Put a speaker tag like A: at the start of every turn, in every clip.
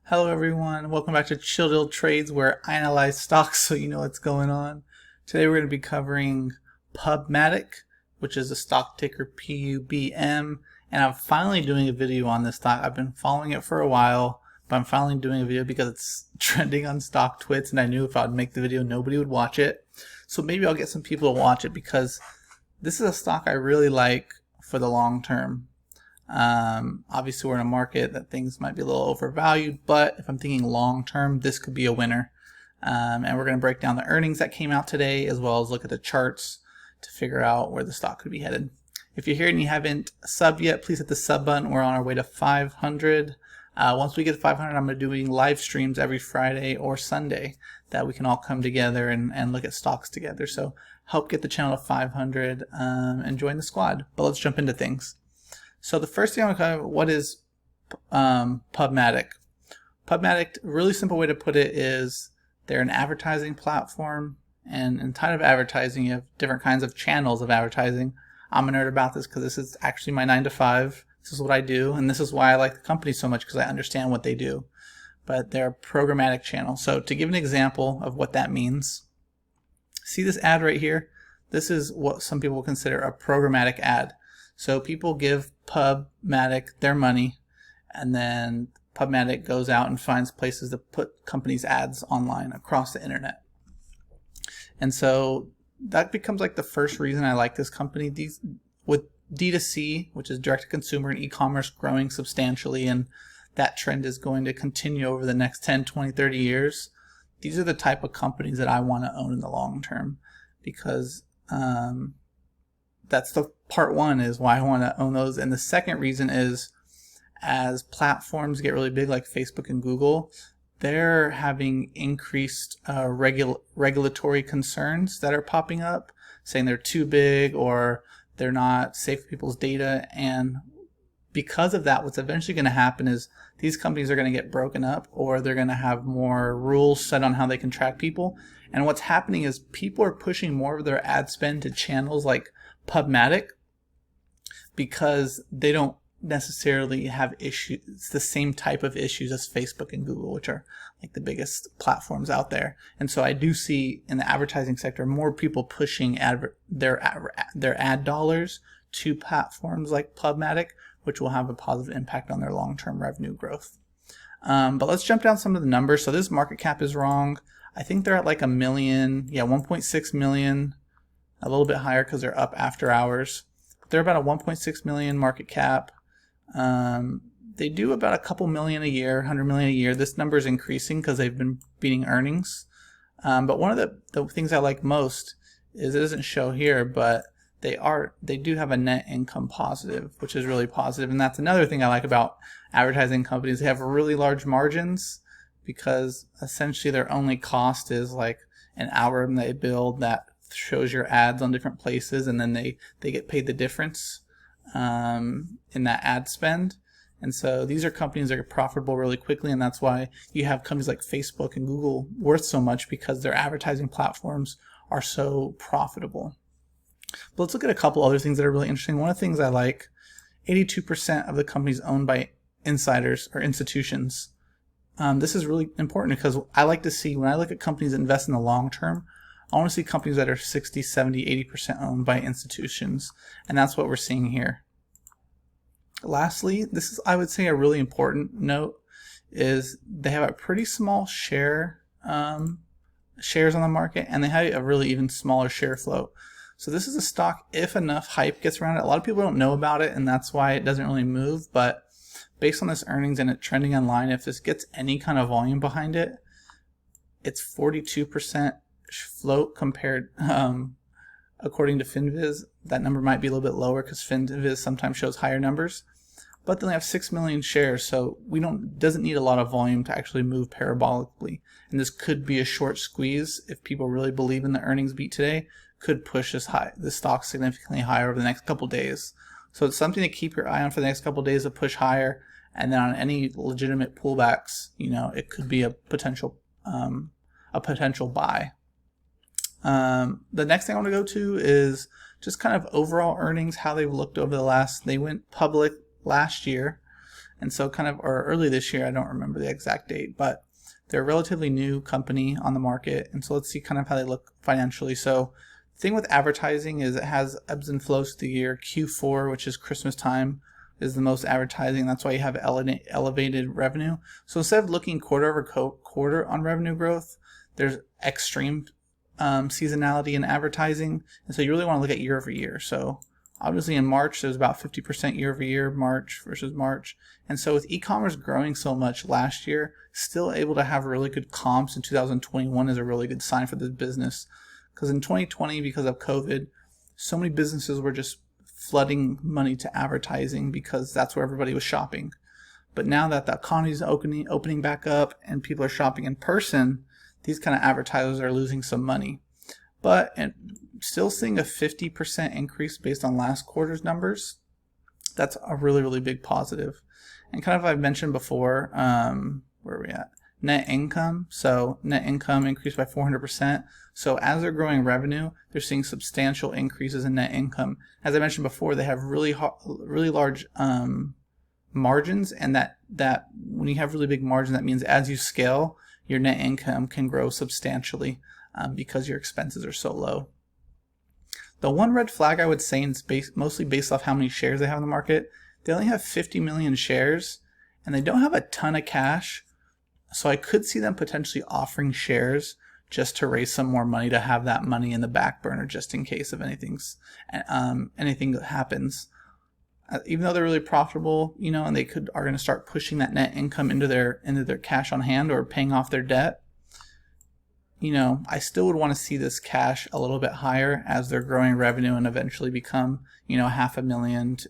A: Hello everyone, welcome back to Chill Dill Trades where I analyze stocks so you know what's going on. Today we're going to be covering PubMatic, which is the stock ticker PUBM, and I'm finally doing a video on this stock. I've been following it for a while, but I'm finally doing a video because it's trending on Stock Twits, and I knew if I would make the video nobody would watch it. So maybe I'll get some people to watch it because this is a stock I really like for the long term. Obviously we're in a market that things might be a little overvalued, but if I'm thinking long term, this could be a winner. And we're going to break down the earnings that came out today, as well as look at the charts to figure out where the stock could be headed. If you're here and you haven't subbed yet, please hit the sub button. We're on our way to 500. Once we get to 500, I'm going to be doing live streams every Friday or Sunday that we can all come together and look at stocks together. So help get the channel to 500 and join the squad. But let's jump into things. So the first thing I want to cover, what is PubMatic? PubMatic, a really simple way to put it is they're an advertising platform, and inside of advertising you have different kinds of channels of advertising. I'm a nerd about this because this is actually my 9 to 5. This is what I do, and this is why I like the company so much, because I understand what they do. But they're a programmatic channel. So to give an example of what that means, see this ad right here? This is what some people consider a programmatic ad. So people give PubMatic their money, and then PubMatic goes out and finds places to put companies' ads online across the internet. And so that becomes like the first reason I like this company. With D2C, which is direct to consumer and e-commerce, growing substantially, and that trend is going to continue over the next 10, 20, 30 years. These are the type of companies that I want to own in the long term, because that's the part one is why I want to own those. And the second reason is, as platforms get really big like Facebook and Google, they're having increased regulatory concerns that are popping up, saying they're too big or they're not safe for people's data. And because of that, what's eventually going to happen is these companies are going to get broken up, or they're going to have more rules set on how they can track people. And what's happening is people are pushing more of their ad spend to channels like PubMatic because they don't necessarily have issues, it's the same type of issues as Facebook and Google, which are like the biggest platforms out there. And so I do see in the advertising sector more people pushing their ad dollars to platforms like PubMatic, which will have a positive impact on their long-term revenue growth. But let's jump down some of the numbers. So this market cap is wrong. I think they're at like a million, 1.6 million. A little bit higher because they're up after hours. They're about a 1.6 million market cap. They do about a couple million a year, 100 million a year. This number is increasing because they've been beating earnings. But one of the things I like most is, it doesn't show here, but they do have a net income positive, which is really positive. And that's another thing I like about advertising companies. They have really large margins because essentially their only cost is like an algorithm they build that shows your ads on different places, and then they get paid the difference in that ad spend. And so these are companies that are profitable really quickly, and that's why you have companies like Facebook and Google worth so much, because their advertising platforms are so profitable. But let's look at a couple other things that are really interesting. One of the things I like, 82% of the companies owned by insiders or institutions. This is really important because I like to see, when I look at companies that invest in the long term, I want to see companies that are 60, 70, 80% owned by institutions, and that's what we're seeing here. Lastly, this is, I would say, a really important note, is they have a pretty small shares on the market, and they have a really even smaller share float. So this is a stock, if enough hype gets around it, a lot of people don't know about it, and that's why it doesn't really move, but based on this earnings and it trending online, if this gets any kind of volume behind it, it's 42% float compared, according to FinViz. That number might be a little bit lower because FinViz sometimes shows higher numbers, but they have 6 million shares, so doesn't need a lot of volume to actually move parabolically. And this could be a short squeeze if people really believe in the earnings beat today, could push this stock significantly higher over the next couple days. So it's something to keep your eye on for the next couple days, to push higher, and then on any legitimate pullbacks, it could be a potential buy. The next thing I want to go to is just kind of overall earnings, how they've looked over the last, they went public last year, And so or early this year, I don't remember the exact date, but they're a relatively new company on the market. And so let's see kind of how they look financially. So the thing with advertising is it has ebbs and flows through the year. Q4, which is Christmas time, is the most advertising. That's why you have elevated revenue. So instead of looking quarter over quarter on revenue growth, there's extreme seasonality in advertising. And so you really want to look at year over year. So obviously in March, there's about 50% year over year, March versus March. And so with e-commerce growing so much last year, still able to have really good comps in 2021 is a really good sign for this business. Because in 2020, because of COVID, so many businesses were just flooding money to advertising because that's where everybody was shopping. But now that the economy is opening back up and people are shopping in person, these kind of advertisers are losing some money. But still seeing a 50% increase based on last quarter's numbers. That's a really, really big positive. And kind of I've mentioned before, where are we at? Net income. So net income increased by 400%. So as they're growing revenue, they're seeing substantial increases in net income. As I mentioned before, they have really large margins, and that when you have really big margins, that means as you scale, your net income can grow substantially because your expenses are so low. The one red flag I would say is mostly based off how many shares they have in the market. They only have 50 million shares, and they don't have a ton of cash. So I could see them potentially offering shares just to raise some more money, to have that money in the back burner just in case of anything that happens. Even though they're really profitable, and they are going to start pushing that net income into their cash on hand or paying off their debt. I still would want to see this cash a little bit higher as they're growing revenue and eventually become, $500 million to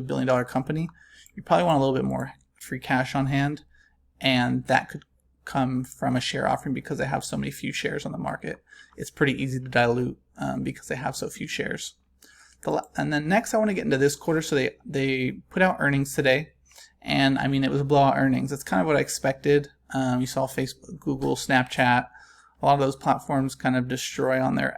A: $1 billion company. You probably want a little bit more free cash on hand, and that could come from a share offering because they have so many few shares on the market. It's pretty easy to dilute because they have so few shares. And then next I want to get into this quarter. So they put out earnings today, and it was blowout earnings. That's kind of what I expected. You saw Facebook, Google, Snapchat, a lot of those platforms kind of destroy on the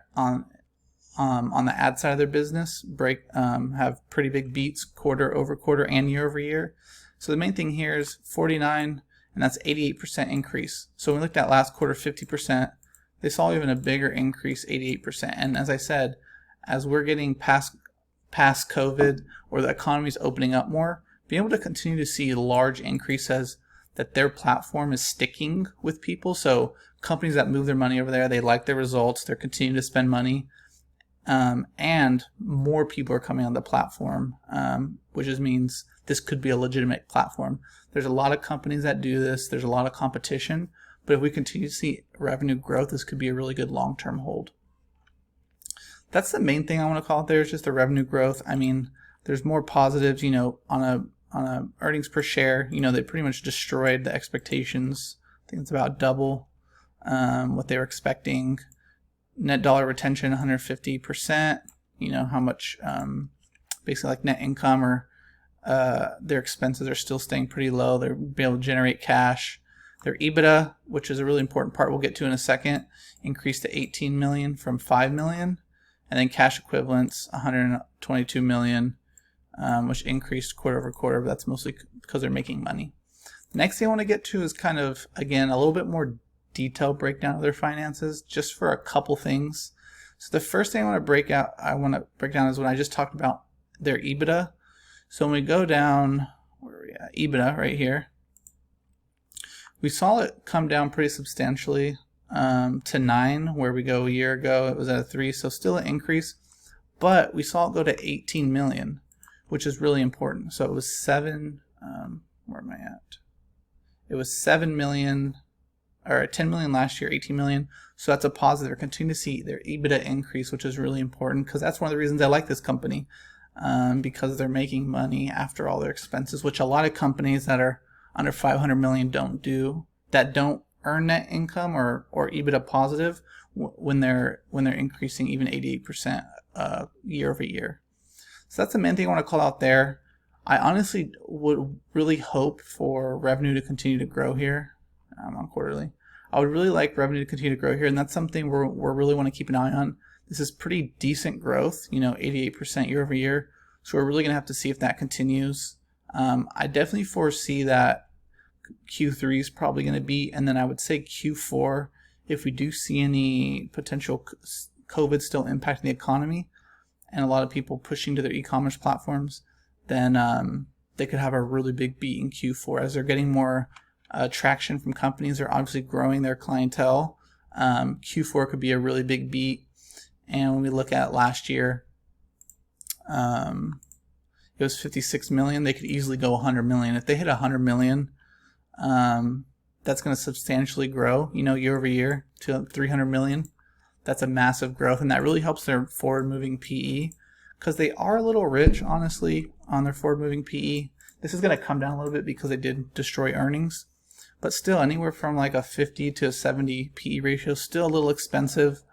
A: ad side of their business, have pretty big beats quarter over quarter and year over year. So the main thing here is 49, and that's 88% increase. So when we looked at last quarter, 50%. They saw even a bigger increase, 88%. And as I said, as we're getting past COVID, or the economy is opening up more, being able to continue to see large increases, that their platform is sticking with people. So companies that move their money over there, they like their results, they're continuing to spend money, and more people are coming on the platform, which just means this could be a legitimate platform. There's a lot of companies that do this. There's a lot of competition, but if we continue to see revenue growth, this could be a really good long-term hold. That's the main thing I want to call it there, is just the revenue growth. There's more positives, on a earnings per share. They pretty much destroyed the expectations. I think it's about double what they were expecting. Net dollar retention, 150%. How much, basically like net income or their expenses are still staying pretty low. They're able to generate cash. Their EBITDA, which is a really important part we'll get to in a second, increased to 18 million from 5 million. And then cash equivalents, 122 million, which increased quarter over quarter, but that's mostly because they're making money. The next thing I want to get to is kind of, again, a little bit more detailed breakdown of their finances, just for a couple things. So the first thing I want to break down is when I just talked about their EBITDA. So when we go down, where are we at? EBITDA right here. We saw it come down pretty substantially to 9, where we go a year ago. It was at a 3, so still an increase. But we saw it go to 18 million, which is really important. So it was 7, where am I at? It was 7 million, or 10 million last year, 18 million. So that's a positive. We're continuing to see their EBITDA increase, which is really important, because that's one of the reasons I like this company, because they're making money after all their expenses, which a lot of companies that are under 500 million don't do, that don't earn net income or EBITDA positive when they're increasing even 88% year over year. So that's the main thing I want to call out there. I honestly would really hope for revenue to continue to grow here on quarterly. I would really like revenue to continue to grow here, and that's something we're really want to keep an eye on. This is pretty decent growth, 88% year over year. So we're really going to have to see if that continues. I definitely foresee that Q3 is probably going to beat, and then I would say Q4, if we do see any potential COVID still impacting the economy and a lot of people pushing to their e-commerce platforms, then they could have a really big beat in Q4 as they're getting more traction from companies. They're obviously growing their clientele. Q4 could be a really big beat. And when we look at last year, it was 56 million. They could easily go 100 million. If they hit 100 million, that's going to substantially grow, year over year to 300 million. That's a massive growth, and that really helps their forward-moving PE, because they are a little rich, honestly, on their forward-moving PE. This is going to come down a little bit because they did destroy earnings, but still anywhere from like a 50 to a 70 PE ratio, still a little expensive,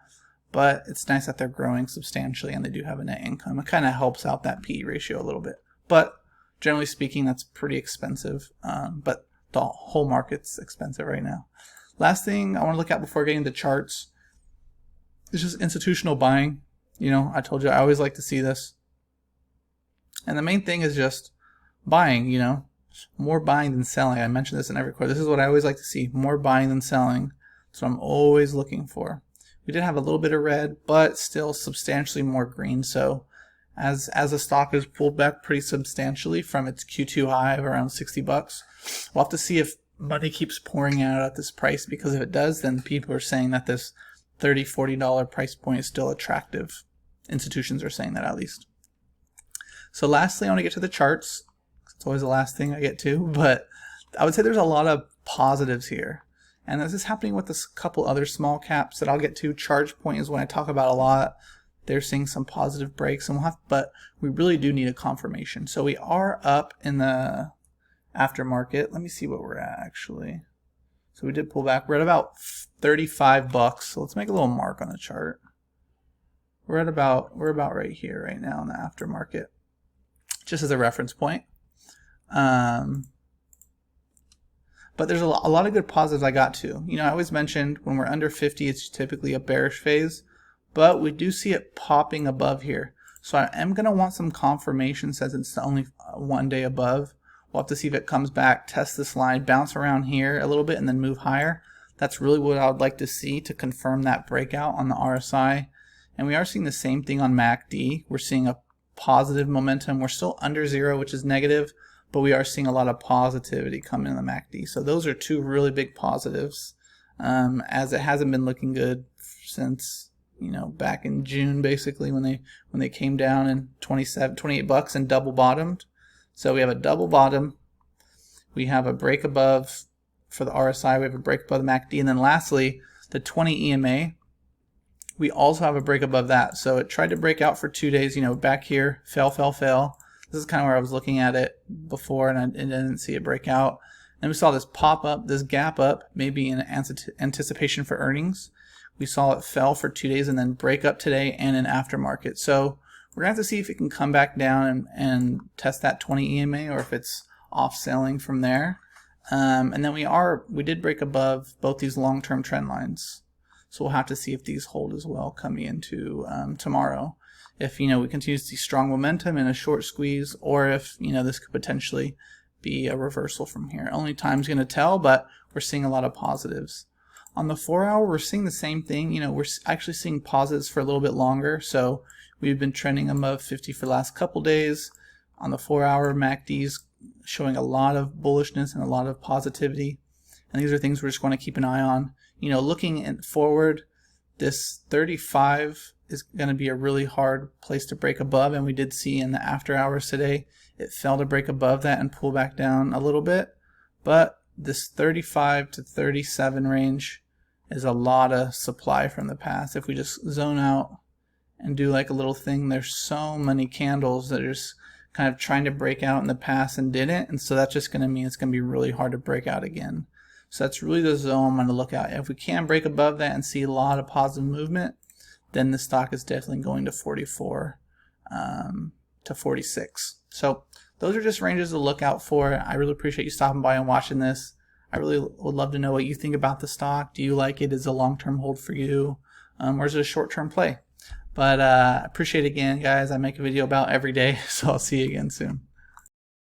A: but it's nice that they're growing substantially and they do have a net income. It kind of helps out that PE ratio a little bit, but generally speaking, that's pretty expensive, but the whole market's expensive right now. Last thing I want to look at before getting to charts is just institutional buying. I told you I always like to see this. And the main thing is just buying, more buying than selling. I mentioned this in every quarter. This is what I always like to see, more buying than selling. That's what I'm always looking for. We did have a little bit of red, but still substantially more green. So as the stock has pulled back pretty substantially from its Q2 high of around 60 bucks, we'll have to see if money keeps pouring out at this price, because if it does, then people are saying that this $30, $40 price point is still attractive. Institutions are saying that, at least. So lastly, I want to get to the charts. It's always the last thing I get to, but I would say there's a lot of positives here. And this is happening with a couple other small caps that I'll get to. ChargePoint is one I talk about a lot. They're seeing some positive breaks, and but we really do need a confirmation. So we are up in the aftermarket. Let me see what we're at, actually. So we did pull back. We're at about 35 bucks. So let's make a little mark on the chart. We're about right here right now in the aftermarket, just as a reference point. But there's a lot of good positives I got to. I always mentioned when we're under 50, it's typically a bearish phase, but we do see it popping above here. So I am going to want some confirmation, since it's only 1 day above. We'll have to see if it comes back, test this line, bounce around here a little bit, and then move higher. That's really what I would like to see to confirm that breakout on the RSI. And we are seeing the same thing on MACD. We're seeing a positive momentum. We're still under zero, which is negative, but we are seeing a lot of positivity come in the MACD. So those are two really big positives, as it hasn't been looking good since, back in June, basically, when they came down in 28 bucks and double bottomed. So we have a double bottom. We have a break above for the RSI. We have a break above the MACD. And then lastly, the 20 EMA. We also have a break above that. So it tried to break out for 2 days, back here, fell. This is kind of where I was looking at it before, and I didn't see it break out. Then we saw this pop up, this gap up, maybe in anticipation for earnings. We saw it fell for 2 days and then break up today and in aftermarket. So we're going to have to see if it can come back down and test that 20 EMA, or if it's off selling from there. And then we did break above both these long-term trend lines. So we'll have to see if these hold as well coming into tomorrow. If, we continue to see strong momentum in a short squeeze, or if, this could potentially be a reversal from here. Only time's going to tell, but we're seeing a lot of positives. On the 4 hour, we're seeing the same thing. We're actually seeing positives for a little bit longer. So we've been trending above 50 for the last couple days. On the 4 hour, MACD's showing a lot of bullishness and a lot of positivity. And these are things we're just going to keep an eye on. Looking forward, this 35 is going to be a really hard place to break above, and we did see in the after hours today it fell to break above that and pull back down a little bit. But this 35 to 37 range is a lot of supply from the past. If we just zone out and do like a little thing, there's so many candles that are just kind of trying to break out in the past and didn't, and so that's just going to mean it's going to be really hard to break out again. So that's really the zone I'm going to look at. If we can break above that and see a lot of positive movement, then the stock is definitely going to 44 to 46. So those are just ranges to look out for. I really appreciate you stopping by and watching this. I really would love to know what you think about the stock. Do you like it? Is it a long-term hold for you? Or is it a short-term play? But I appreciate it again, guys. I make a video about every day, so I'll see you again soon.